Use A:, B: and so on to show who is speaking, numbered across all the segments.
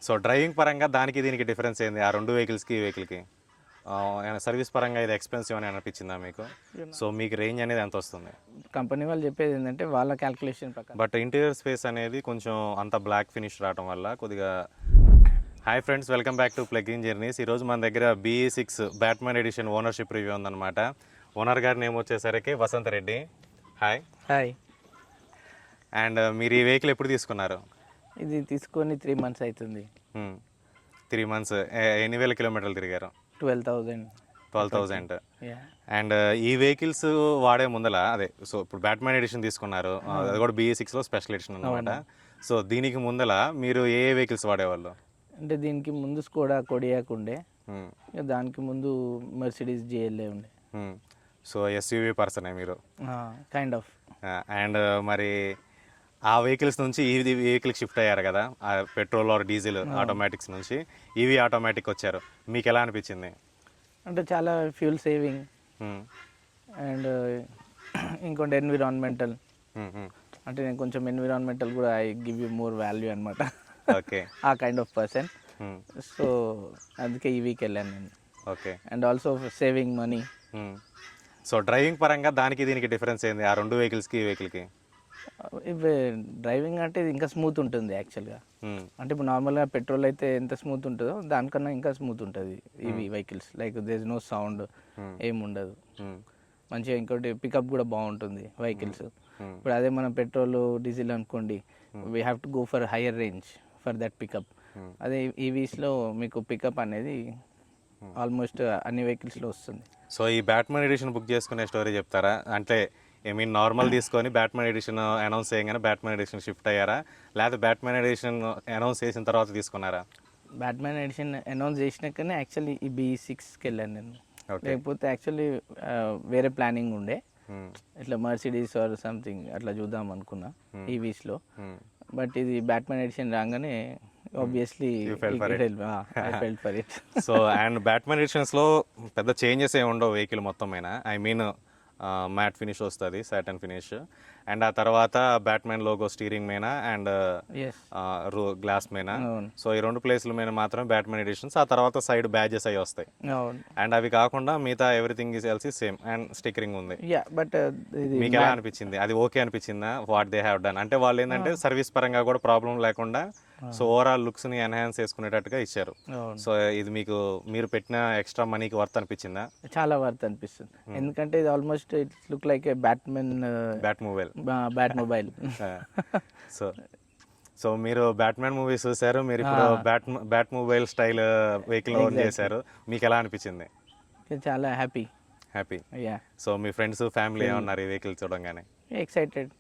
A: So driving పరంగా దానికి దీనికి డిఫరెన్స్ ఏంది? ఆ 2 వెహికల్స్‌కి, ఈ వెహికల్‌కి? ఏమైనా సర్వీస్ పరంగా ఇది ఎక్స్‌పెన్సివ్ అని అనిపించిందా మీకు? సో మీకు రేంజ్ అనేది ఎంతొస్తుంది?
B: కంపెనీ వాళ్ళు చెప్పేది ఏంటంటే వాళ్ళ క్యాల్కులేషన్ ప్రకారం.
A: బట్ ఇంటీరియర్ స్పేస్ అనేది కొంచెం అంత బ్లాక్ ఫినిష్ రావటం వల్ల కొద్దిగా hi friends, welcome back to Plug in Journeys. ఈరోజు మన దగ్గర BE6 Batman edition ownership review ఉందన్నమాట. ఓనర్ గారి నేమ్ వచ్చేసరికి Vasanth Reddy. Hi.
B: Hi.
A: And మీరు ఈ వెహికల్ ఎప్పుడు తీసుకున్నారు?
B: ఇది తీసుకొని 3 months అవుతుంది.
A: 3 months. ఎన్ని వేల కిలోమీటర్లు తిరిగారు?
B: 12,000.
A: 12,000.
B: యా.
A: అండ్ ఈ వెహికల్స్ వాడే ముందల అదే సో ఇప్పుడు బ్యాట్‌మ్యాన్ ఎడిషన్ తీసుకున్నారు, అది కూడా BE6లో స్పెషల్ ఎడిషన్ అనమాట. సో దీనికి ముందల మీరు ఏ వెహికల్స్ వాడేవాళ్ళు?
B: అంటే దీనికి ముందు స్కోడా కొడియాక్ ఉండే,
A: మ్మ్.
B: ఇక దానికి ముందు మెర్సిడీస్ GLA ఉండే.
A: సో SUV పర్సనే మీరు.
B: Kind of.
A: అండ్ మరి ఆ వెహికల్స్ నుంచి ఈ వెహికల్కి షిఫ్ట్ అయ్యారు కదా, పెట్రోల్ ఆర్ డీజిల్ ఆటోమేటిక్స్ నుంచి EV ఆటోమేటిక్ వచ్చారు. మీకు ఎలా అనిపించింది?
B: అంటే చాలా ఫ్యూల్ సేవింగ్
A: మ్మ్.
B: అండ్ ఇంకోటి ఎన్విరాన్మెంటల్. అంటే నేను కొంచెం ఎన్విరాన్మెంటల్ కూడా I give you more value అనమాట.
A: ఓకే.
B: ఆ కైండ్ ఆఫ్ పర్సన్. సో అందుకే ఈ వీక్ వెళ్ళాను నేను.
A: Okay.
B: And also saving money.
A: So driving పరంగా దానికి దీనికి డిఫరెన్స్ ఏంది? ఆ 2 వెహికల్స్కి, ఈ వెహికల్కి?
B: ఇవి డ్రైవింగ్ అంటే ఇది ఇంకా స్మూత్ ఉంటుంది యాక్చువల్గా. అంటే ఇప్పుడు నార్మల్గా పెట్రోల్ అయితే ఎంత స్మూత్ ఉంటుందో దానికన్నా ఇంకా స్మూత్ ఉంటుంది ఇవి vehicles. Like there is no sound, ఏముండదు. మంచిగా ఇంకోటి పికప్ కూడా బాగుంటుంది వెహికల్స్. ఇప్పుడు అదే మనం పెట్రోల్ డీజిల్ అనుకోండి, we have to go for higher range for that pickup. అదే ఈవీస్లో మీకు పికప్ అనేది ఆల్మోస్ట్ అన్ని వెహికల్స్లో వస్తుంది.
A: సో ఈ బ్యాట్‌మ్యాన్ ఎడిషన్ బుక్ చేసుకునే స్టోరీ చెప్తారా? అంటే నార్మల్ తీసుకొని బ్యాట్‌మ్యాన్ ఎడిషన్ అనౌన్స్ చేయగానే బ్యాట్‌మ్యాన్ ఎడిషన్ షిఫ్ట్ అయ్యారా, లేకపోతే బ్యాట్‌మ్యాన్ ఎడిషన్ అనౌన్స్ చేసిన తర్వాత తీసుకున్నారా?
B: బ్యాట్‌మ్యాన్ ఎడిషన్ అనౌన్స్ చేసినాకనే యాక్చువల్లీ ఈ BE6కి వెళ్ళాను నేను. లేకపోతే యాక్చువల్లీ వేరే ప్లానింగ్ ఉండే, ఇట్లా మర్సిడీస్ ఆర్ సంథింగ్ అట్లా చూద్దాం అనుకున్నా ఈవీస్లో. బట్ ఇది బ్యాట్‌మ్యాన్ ఎడిషన్ రాగానే obviously I felt for it.
A: So and Batman ఎడిషన్స్లో పెద్ద చేంజెస్ ఏమి ఉండవు వెహికల్ మొత్తం మీద. ఐ మీన్ మ్యాట్ ఫినిష్ వస్తుంది, సాటన్ ఫినిష్. అండ్ ఆ తర్వాత బ్యాట్‌మ్యాన్ లోగో స్టీరింగ్ మీద అండ్ గ్లాస్ మీద. సో ఈ 2 ప్లేస్ల మీద మాత్రమే బ్యాట్‌మ్యాన్ ఎడిషన్స్. ఆ తర్వాత సైడ్ బ్యాజెస్ అవి వస్తాయి. అండ్ అవి కాకుండా మిగతా everything is LC same and stickering ఉంది.
B: బట్
A: మీకు ఎలా అనిపించింది? అది ఓకే అనిపించిందా? వాట్ దే హ్యావ్ డన్ అంటే వాళ్ళు ఏంటంటే సర్వీస్ పరంగా కూడా ప్రాబ్లం లేకుండా సో ఓవరాల్ లుక్స్ని ఎన్హాన్స్ చేసుకునేటట్టుగా ఇచ్చారు. సో ఇది మీరు పెట్టిన ఎక్స్ట్రా మనీకి వర్త్ అనిపించిందా?
B: చాలా వర్త్ అనిపిస్తుంది. ఎందుకంటే ఇది almost it look like a batmobile.
A: So మీరు బ్యాట్‌మ్యాన్ మూవీ చూసారు, మీరు ఇప్పుడు batmobile style vehicle own చేశారు. మీకు ఎలా అనిపించింది?
B: చాలా హ్యాపీ.
A: సో మీ ఫ్రెండ్స్ ఫ్యామిలీ ఏమన్నారు ఈ వెహికల్ చూడంగానే?
B: Excited,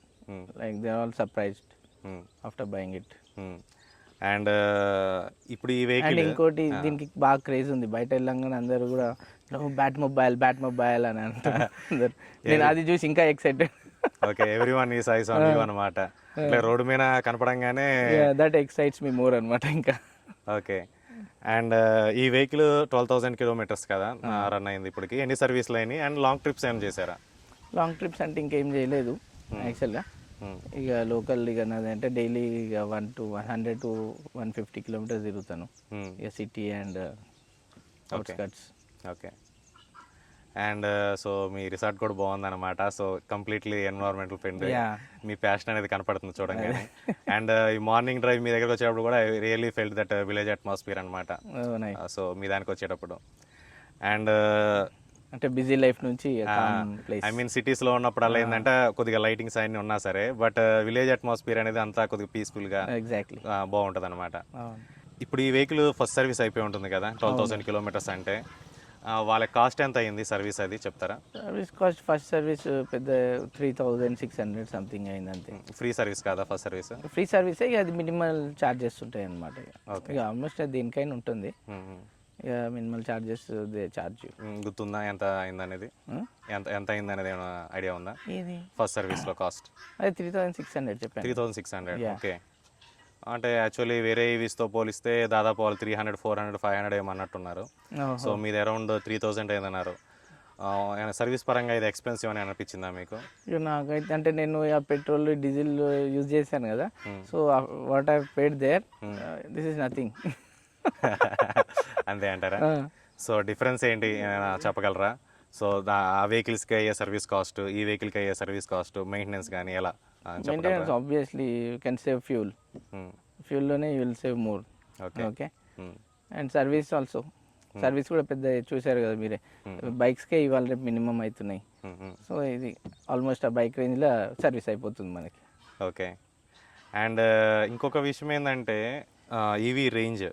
B: like they are all surprised after buying it.
A: And ఇప్పుడు ఈ వెహికల్
B: ఇంకోటి దీనికి బాగా క్రేజ్ ఉంది. బయట వెళ్ళంగానే అందరూ కూడా బ్యాట్ మొబైల్ అని అంటారు. నేను అది చూసి ఇంకా excited.
A: Okay, everyone is eyes on you అన్నమాట. ఇట్లా రోడ్డు మీద కనపడంగానే
B: దట్ ఎక్సైట్స్ మీ మోర్ అన్నమాట ఇంకా.
A: ఓకే. అండ్ ఈ వెహికల్ 12,000 కిలోమీటర్స్ కదా రన్ అయింది ఇప్పటికి. ఎన్ని సర్వీస్లు అయినాయి అండ్ లాంగ్ ట్రిప్స్ ఏం చేశారా?
B: లాంగ్ ట్రిప్స్ అంటే ఇంకేం చేయలేదు యాక్చువల్గా. ఇక లోకల్ ఇక నాది అంటే డైలీ ఇక 100 to 150 కిలోమీటర్స్ తిరుగుతాను ఇక city and outskirts.
A: Okay. And so మీ రిసార్ట్ కూడా బాగుందన్నమాట. So completely environmental friendly. మీ ప్యాషన్ అనేది కనపడుతుంది చూడంగానే. అండ్ ఈ మార్నింగ్ డ్రైవ్ మీ దగ్గరకు వచ్చేటప్పుడు కూడా really felt that village atmosphere అనమాట. సో మీ దానికి వచ్చేటప్పుడు అండ్
B: అంటే బిజీ లైఫ్ నుంచి
A: ఐ మీన్ సిటీస్లో ఉన్నప్పుడల్లా ఏంటంటే కొద్దిగా లైటింగ్స్ అన్నీ ఉన్నా సరే, బట్ విలేజ్ అట్మాస్ఫియర్ అనేది అంతా కొద్దిగా పీస్ఫుల్గా
B: ఎగ్జాక్ట్లీ
A: బాగుంటుంది అనమాట. ఇప్పుడు ఈ వెహికల్ ఫస్ట్ సర్వీస్ అయిపోయి ఉంటుంది కదా 12,000 కిలోమీటర్స్ అంటే, వాళ్ళ కాస్ట్ ఎంత అయింది సర్వీస్ అది చెప్తారా?
B: సర్వీస్ కాస్ట్ ఫస్ట్ సర్వీస్ పెద్ద 3,600 సంథింగ్ అయింది అంతే.
A: ఫ్రీ సర్వీస్ కాదా ఫస్ట్ సర్వీస్?
B: ఫ్రీ సర్వీసే, ఇక అది మినిమల్ ఛార్జెస్ ఉంటాయి అన్నమాట. ఇక ఆల్మోస్ట్ దేనికైనా ఉంటుంది. ఇక మినిమల్ ఛార్జెస్ దే ఛార్జ్.
A: గుర్తుందా ఎంత అయింది అనేది? ఎంత అయింది అనేది ఏమైనా ఐడియా ఉందా? ఫస్ట్ సర్వీస్లో కాస్ట్
B: అది 3,600 చెప్పాను.
A: 3,600. ఓకే. అంటే యాక్చువల్లీ వేరే ఈవీస్తో పోలిస్తే దాదాపు వాళ్ళు 300, 400, 500 ఏమన్నట్టున్నారు. సో మీది అరౌండ్ 3,000 అయిందన్నారు. సర్వీస్ పరంగా ఇది ఎక్స్పెన్సివ్ అని అనిపించిందా మీకు?
B: ఇక నాకైతే అంటే నేను ఆ పెట్రోల్ డీజిల్ యూజ్ చేశాను కదా, so what I paid there this is nothing.
A: అంతే అంటారా? సో డిఫరెన్స్ ఏంటి ఏమైనా చెప్పగలరా? సో ఆ వెహికల్స్కి అయ్యే సర్వీస్ కాస్ట్, ఈ వెహికల్కి అయ్యే సర్వీస్ కాస్ట్, మెయింటెనెన్స్ కానీ ఎలా
B: maintenance obviously you can save fuel, ఫ్యూల్లోనే you will save more. Okay. And service also, service కూడా పెద్ద చూశారు కదా మీరే, బైక్స్కే ఇవాళ రేపు మినిమం అవుతున్నాయి. సో ఇది ఆల్మోస్ట్ ఆ బైక్ రేంజ్లో సర్వీస్ అయిపోతుంది మనకి.
A: ఓకే. అండ్ ఇంకొక విషయం ఏంటంటే ఈవీ రేంజ్.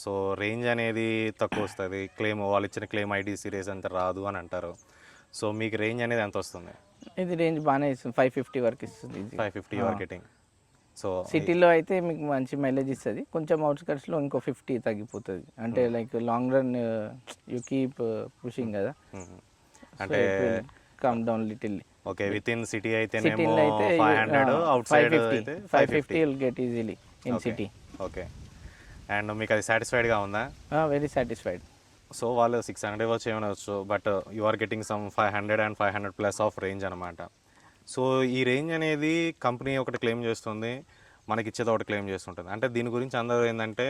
A: సో రేంజ్ అనేది తక్కువ వస్తుంది, క్లెయిమ్ వాళ్ళు ఇచ్చిన క్లెయిమ్ ఐడి సిరీస్ అంత రాదు అని అంటారు. సో మీకు రేంజ్ అనేది ఎంత వస్తుంది?
B: ఇది రేంజ్ బాగానే ఇస్తుంది, 550 వరకు ఇస్తుంది. ఇది
A: 550 మార్కెటింగ్. సో
B: సిటీలో అయితే మీకు మంచి మైలేజ్ ఇస్తుంది, కొంచెం అవుట్స్కట్స్లో ఇంకో 50 తగ్గిపోతుంది. అంటే like long run you keep pushing కదా,
A: అంటే
B: come down little.
A: Okay, with in city అయితే
B: సిటీలో అయితే
A: 500, out side
B: 550 will get easily in city.
A: Okay. And మీకు అది సాటిస్ఫైడ్గా ఉందా?
B: Very satisfied.
A: సో వాళ్ళు 600 ఇవ్వచ్చు, ఏమైనా వచ్చు, but you are getting some 500 and 500 plus of range అనమాట. సో ఈ రేంజ్ అనేది కంపెనీ ఒకటి క్లెయిమ్ చేస్తుంది, మనకి ఇచ్చేది ఒకటి క్లెయిమ్ చేస్తుంటుంది. అంటే దీని గురించి అందరూ ఏంటంటే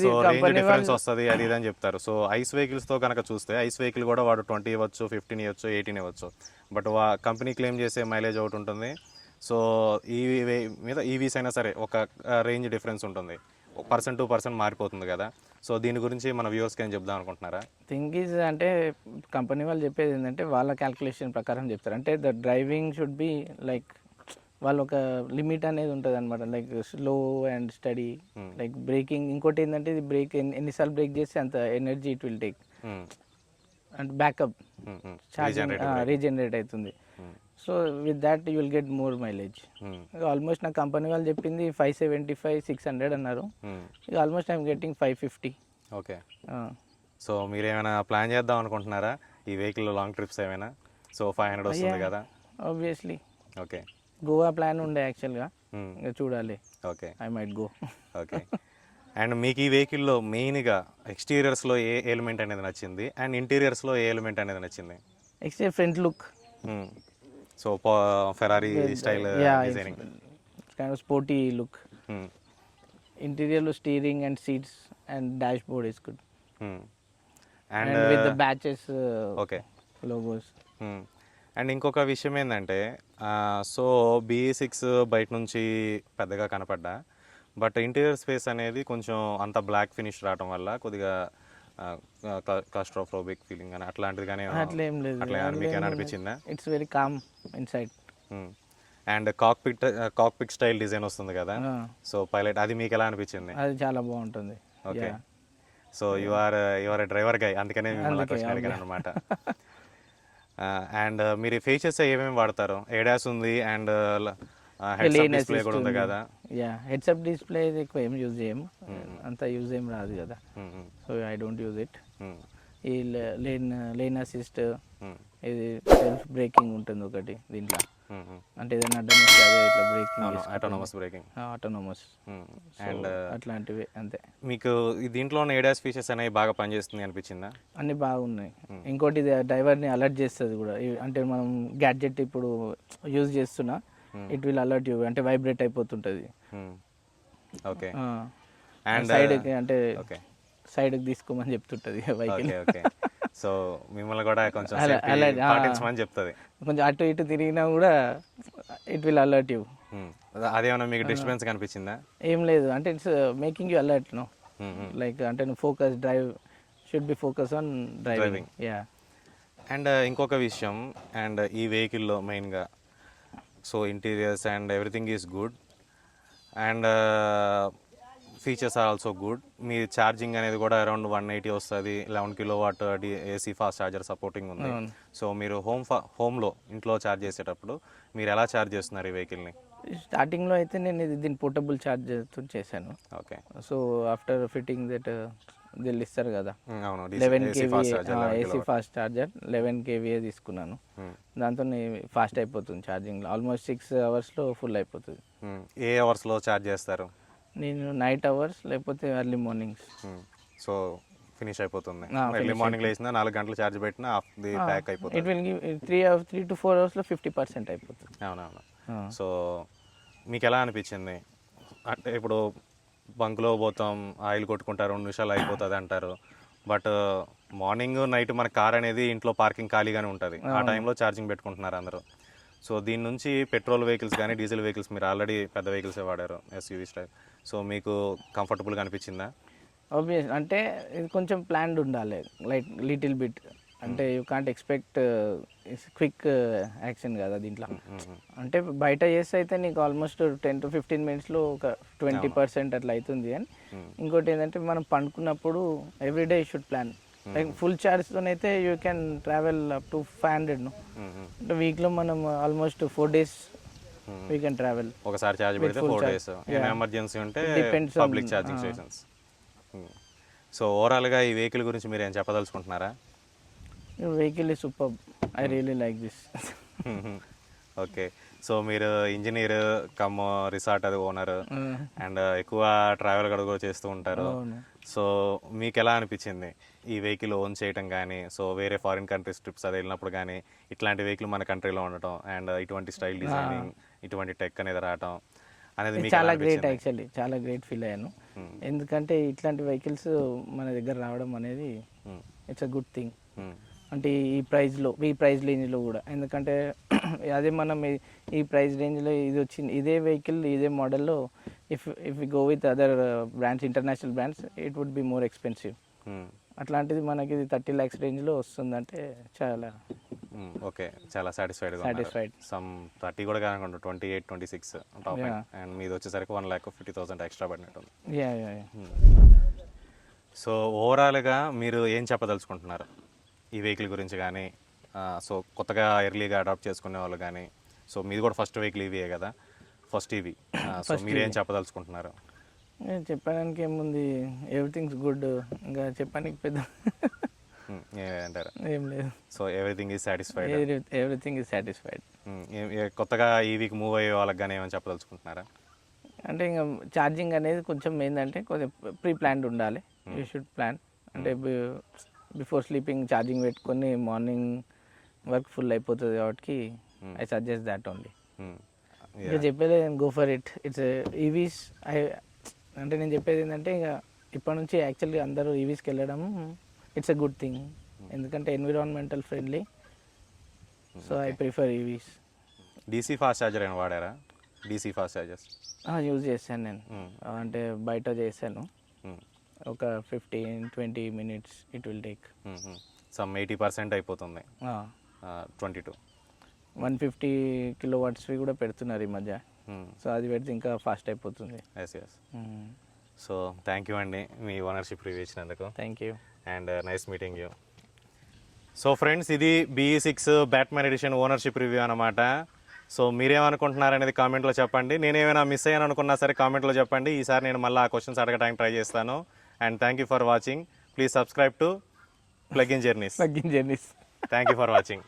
A: సో రేంజ్ డిఫరెన్స్ వస్తుంది అది ఇది అని చెప్తారు. సో ఐస్ వెహికల్స్తో కనుక చూస్తే ఐస్ వెహికల్ కూడా వాడు 20 ఇవ్వచ్చు, 15 ఇవ్వచ్చు, 18 ఇవ్వచ్చు, బట్ కంపెనీ క్లెయిమ్ చేసే మైలేజ్ ఒకటి ఉంటుంది. సో ఈవీ మీద ఈవీస్ అయినా సరే ఒక రేంజ్ డిఫరెన్స్ ఉంటుంది, పర్సన్ టు పర్సన్ మారిపోతుంది కదా. సో దీని గురించి మన వ్యూవర్స్కి ఏం చెప్దాం అనుకుంటున్నారా?
B: థింగ్ ఈజ్ అంటే కంపెనీ వాళ్ళు చెప్పేది ఏంటంటే వాళ్ళ క్యాల్కులేషన్ ప్రకారం చెప్తారు. అంటే the driving should be like వాళ్ళు ఒక లిమిట్ అనేది ఉంటుంది అనమాట, like slow and steady, like braking. ఇంకోటి ఏంటంటే ఇది బ్రేక్ ఎన్నిసార్లు బ్రేక్ చేస్తే అంత energy it will take, and backup charging regenerate అవుతుంది. So with that you will get more mileage. Almost నా కంపెనీ వాళ్ళు చెప్పింది 575, 600 అన్నారు. ఇక almost I'm getting 550.
A: Okay. So మీరు ఏమైనా ప్లాన్ చేద్దాం అనుకుంటున్నారా ఈ వెహికల్ లాంగ్ ట్రిప్స్ ఏమైనా? సో 500 వస్తుంది కదా
B: ఆబ్వియస్లీ.
A: ఓకే.
B: గోవా ప్లాన్ ఉండే యాక్చువల్గా, ఇంకా చూడాలి.
A: Okay,
B: I might go.
A: Okay. And మీకు ఈ వెహికల్లో మెయిన్గా ఎక్స్టీరియర్స్లో ఏ ఎలిమెంట్ అనేది నచ్చింది అండ్ ఇంటీరియర్స్లో ఏ ఎలిమెంట్ అనేది నచ్చింది?
B: Exterior front look,
A: so Ferrari style designing,
B: kind of sporty look. ఇంటీరియర్లో steering and seats and dashboard is good, and with the badges
A: okay
B: logos.
A: And ఇంకొక విషయం ఏంటంటే సో BE6 బయట నుంచి పెద్దగా కనపడ్డా, but interior space అనేది కొంచెం అంత బ్లాక్ ఫినిష్ రావడం వల్ల కొద్దిగా క్లాస్ట్రోఫోబిక్ ఫీలింగ్ అని అట్లాంటిది కానీ
B: అట్లా ఏం లేదు,
A: అట్లా మీకు అనిపించిందా?
B: It's very calm inside.
A: And cockpit style design వస్తుంది కదా, సో పైలట్ అది మీకు ఎలా అనిపించింది?
B: అది చాలా బాగుంటుంది.
A: Okay. So you are driver guy, అందుకనే మిమ్మల్ని క్వశ్చన్ అడిగాను అనమాట. అండ్ మీరు ఫీచర్స్ ఏమేమి వాడతారు? ADAS ఉంది అండ్ హెడ్స్ డిస్ప్లే కూడా ఉంది కదా.
B: హెడ్స్ అప్ డిస్ప్లే ఎక్కువ ఏం యూజ్ చేయము, అంత యూజ్ ఏం రాదు కదా, so I don't use it. ఈ లేన్ అసిస్ట్, ఇది సెల్ఫ్ బ్రేకింగ్ ఉంటుంది ఒకటి దీంట్లో, అంటే ఏదైనా అడ్డం వస్తే అదే ఇట్లా breaking,
A: autonomous breaking,
B: autonomous
A: and
B: అట్లాంటివి అంతే.
A: మీకు దీంట్లో ADAS ఫీచర్స్ అనేవి బాగా పనిచేస్తుంది అనిపించిందా?
B: అన్నీ బాగున్నాయి. ఇంకోటి డ్రైవర్ని అలర్ట్ చేస్తుంది కూడా, అంటే మనం గ్యాడ్జెట్ ఇప్పుడు యూజ్ చేస్తున్నా ఇట్ విల్ అలర్ట్ యూ, అంటే వైబ్రేట్ అయిపోతుంటుంది.
A: ఓకే.
B: అండ్ సైడ్కి అంటే సైడ్కి తీసుకోమని చెప్తుంటుంది వెహికల్.
A: ఓకే. సో మిమ్మల్ని కూడా కొంచెం పాటించమని చెప్తుంది.
B: కొంచెం అటు ఇటు తిరిగినా కూడా ఇట్ విల్ అలర్ట్ యూ.
A: అదేమన్నా మీకు డిస్టర్బెన్స్ కనిపించిందా?
B: ఏం లేదు, అంటే it's making you alert no, like అంటే నువ్వు focus drive should be focus on driving. Yeah. And
A: ఇంకొక విషయం, అండ్ ఈ వెహికల్లో మెయిన్గా so interiors and everything is good and features are also good. మీ ఛార్జింగ్ అనేది కూడా అరౌండ్ 180 వస్తుంది, 11 kW AC fast charger supporting ఉంది. సో మీరు హోమ్లో ఇంట్లో ఛార్జ్ చేసేటప్పుడు మీరు ఎలా ఛార్జ్ చేస్తున్నారు ఈ వెహికల్ని?
B: స్టార్టింగ్లో అయితే నేను దీన్ని పోర్టబుల్ ఛార్జర్తో చేశాను.
A: Okay.
B: So after fitting that వీళ్ళు ఇస్తారు కదా,
A: అవును,
B: 11 kVA AC fast charger 11 kVA తీసుకున్నాను. దాంతో ఫాస్ట్ అయిపోతుంది ఛార్జింగ్లో, ఆల్మోస్ట్ 6 అవర్స్లో ఫుల్ అయిపోతుంది.
A: ఏ అవర్స్లో ఛార్జ్ చేస్తారు?
B: నేను నైట్ అవర్స్ లేకపోతే ఎర్లీ మార్నింగ్స్.
A: సో ఫినిష్ అయిపోతుంది ఎర్లీ మార్నింగ్ లేచిన 4 గంటలు ఛార్జ్ పెట్టినా ది ప్యాక్ అయిపోతుంది.
B: ఇట్ విల్ గివ్ 3 to 4 అవర్స్లో 50% అయిపోతుంది.
A: అవునవును. సో మీకు ఎలా అనిపించింది? అంటే ఇప్పుడు బంక్లో పోతాం, ఆయిల్ కొట్టుకుంటారు, 2 నిమిషాలు అయిపోతుంది అంటారు. బట్ మార్నింగ్ నైట్ మన కార్ అనేది ఇంట్లో పార్కింగ్ ఖాళీగానే ఉంటుంది. ఆ టైంలో ఛార్జింగ్ పెట్టుకుంటున్నారు అందరూ. సో దీని నుంచి పెట్రోల్ వెహికల్స్ కానీ డీజిల్ వెహికల్స్, మీరు ఆల్రెడీ పెద్ద వెహికల్సే వాడారు ఎస్యూవీ స్టైల్, సో మీకు కంఫర్టబుల్గా అనిపించిందా?
B: ఆబ్వియస్ అంటే ఇది కొంచెం ప్లాన్డ్ ఉండాలి, లైక్ లిటిల్ బిట్. అంటే you can't expect quick action కదా దీంట్లో. అంటే బయట చేస్తే అయితే నీకు ఆల్మోస్ట్ 10 to 15 మినిట్స్లో ఒక 20% అట్లా అవుతుంది. అని ఇంకోటి ఏంటంటే మనం పండుకున్నప్పుడు everyday you should plan. Like full ఛార్జ్తోనైతే you can travel up to 500. అంటే వీక్లో మనం almost 4 days we can travel.
A: ఒకసారి ఛార్జ్ పెడితే 4 days. ఎమర్జెన్సీ ఉంటే పబ్లిక్ ఛార్జింగ్ స్టేషన్స్. సో ఓవరాల్గా ఈ వెహికల్ గురించి మీరు ఏం చెప్పదలుచుకుంటున్నారా?
B: Vehicle is super, I really like this.
A: Okay. So మీరు ఇంజనీర్ కమ్ రిసార్ట్ అది ఓనర్ అండ్ ఎక్కువ ట్రావెల్ కూడా చేస్తూ ఉంటారు. సో మీకు ఎలా అనిపించింది ఈ వెహికల్ ఓన్ చేయటం కానీ, సో వేరే ఫారిన్ కంట్రీస్ ట్రిప్స్ అది వెళ్ళినప్పుడు కానీ ఇట్లాంటి వెహికల్ మన కంట్రీలో ఉండటం అండ్ ఇటువంటి స్టైల్ డిజైనింగ్, ఇటువంటి టెక్ అనేది రావటం అనేది మీకు
B: చాలా గ్రేట్, యాక్చువల్లీ చాలా గ్రేట్ ఫీల్ అయ్యాను. ఎందుకంటే ఇట్లాంటి వెహికల్స్ మన దగ్గర రావడం అనేది ఇట్స్ అ గుడ్ థింగ్. అంటే ఈ ప్రైస్ రేంజ్లో కూడా. ఎందుకంటే అదే మనం ఈ ప్రైస్ రేంజ్లో ఇది వచ్చింది, ఇదే వెహికల్ ఇదే మోడల్లో if we go with other brands, international brands, it would be more expensive. అట్లాంటిది మనకి 30 lakhs రేంజ్లో వస్తుందంటే చాలా
A: ఓకే, చాలా సాటిస్ఫైడ్. సమ్ 30 కూడా కాకుండా 28, 26 టాప్ అండ్ మీది వచ్చేసరికి 1,50,000 ఎక్స్ట్రా పడినట్టుంది. సో ఓవరాల్గా మీరు ఏం చెప్పదలుచుకుంటున్నారు ఈ వెహికల్ గురించి కానీ, సో కొత్తగా ఎర్లీగా అడాప్ట్ చేసుకునే వాళ్ళు కానీ? సో మీది కూడా ఫస్ట్ వెహికల్ ఈవీయే కదా, ఫస్ట్ ఈవీ. సో మీరు ఏం చెప్పదలుచుకుంటున్నారు?
B: చెప్పడానికి ఏముంది, ఎవ్రీథింగ్స్ గుడ్. ఇంకా చెప్పడానికి పెద్ద
A: అంటారు
B: ఏం లేదు.
A: So everything is satisfied.
B: Everything is satisfied.
A: కొత్తగా ఈవీకి మూవ్ అయ్యే వాళ్ళకి కానీ ఏమైనా చెప్పదలుచుకుంటున్నారా?
B: అంటే ఇంకా ఛార్జింగ్ అనేది కొంచెం ఏంటంటే కొంచెం ప్రీ ప్లాన్డ్ ఉండాలి. You should plan. అంటే బిఫోర్ స్లీపింగ్ ఛార్జింగ్ పెట్టుకొని మార్నింగ్ వర్క్ ఫుల్ అయిపోతుంది కాబట్టి ఐ సజెస్ట్ దాట్ ఓన్లీ. ఇంకా చెప్పేది go for it. It's EVs. అంటే నేను చెప్పేది ఏంటంటే ఇక ఇప్పటి నుంచి యాక్చువల్లీ అందరూ ఈవీస్కి వెళ్ళడం ఇట్స్ ఎ గుడ్ థింగ్. ఎందుకంటే environmental friendly. So I prefer EVs.
A: DC fast charger అయినా వాడారా? డీసీ ఫాస్ట్ ఛార్జర్స్
B: యూజ్ చేశాను నేను. అంటే బయట చేశాను. ఒక 15-20 minutes it will take.
A: Some 80% అయిపోతుంది. 22
B: 150 kilowatts కూడా పెడుతున్నారు ఈ మధ్య. సో అది పెడితే ఇంకా ఫాస్ట్ అయిపోతుంది.
A: ఎస్. సో థ్యాంక్ యూ అండి మీ ఓనర్షిప్ రివ్యూ ఇచ్చినందుకు.
B: Thank you
A: and nice meeting you. So friends, ఇది BE6 Batman edition ownership review అనమాట. సో మీరేమనుకుంటున్నారనేది కామెంట్లో చెప్పండి. నేనేమైనా మిస్ అయ్యాను అనుకున్నా సరే కామెంట్లో చెప్పండి. ఈసారి నేను మళ్ళీ ఆ క్వశ్చన్స్ అడగడానికి ట్రై చేస్తాను. And thank you for watching. Please subscribe to plug in journeys.
B: Plug-in Journeys.
A: Thank you for watching.